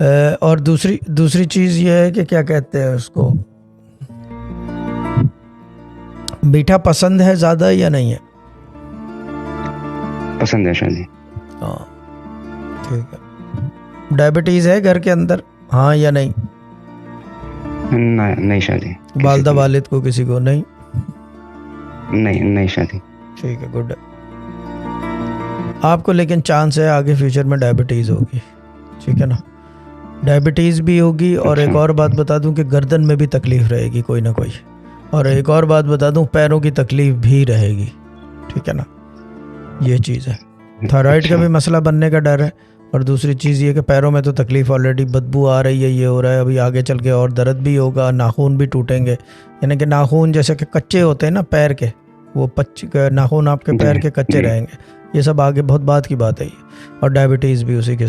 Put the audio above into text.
और दूसरी चीज़ ये है कि क्या कहते हैं उसको, मीठा पसंद है ज़्यादा या नहीं है? पसंद है शाह जी। हाँ ठीक है। डायबिटीज़ है घर के अंदर, हाँ या नहीं? नहीं शाह जी। वालदा वालिद को किसी को नहीं? नहीं शाह जी। ठीक है, गुड। आपको लेकिन चांस है आगे फ्यूचर में डायबिटीज़ होगी, ठीक है ना? डायबिटीज़ भी होगी और एक और बात बता दूं कि गर्दन में भी तकलीफ़ रहेगी कोई ना कोई, और एक और बात बता दूं पैरों की तकलीफ़ भी रहेगी, ठीक है ना? ये चीज़ है। थायराइड का भी मसला बनने का डर है, और दूसरी चीज़ ये कि पैरों में तो तकलीफ़ ऑलरेडी, बदबू आ रही है, ये हो रहा है, अभी आगे चल के और दर्द भी होगा, नाखून भी टूटेंगे। यानी कि नाखून जैसे कि कच्चे होते हैं ना पैर के, वो नाखून आपके पैर के कच्चे रहेंगे। ये सब आगे बहुत बात की बात है ये, और डायबिटीज़ भी उसी के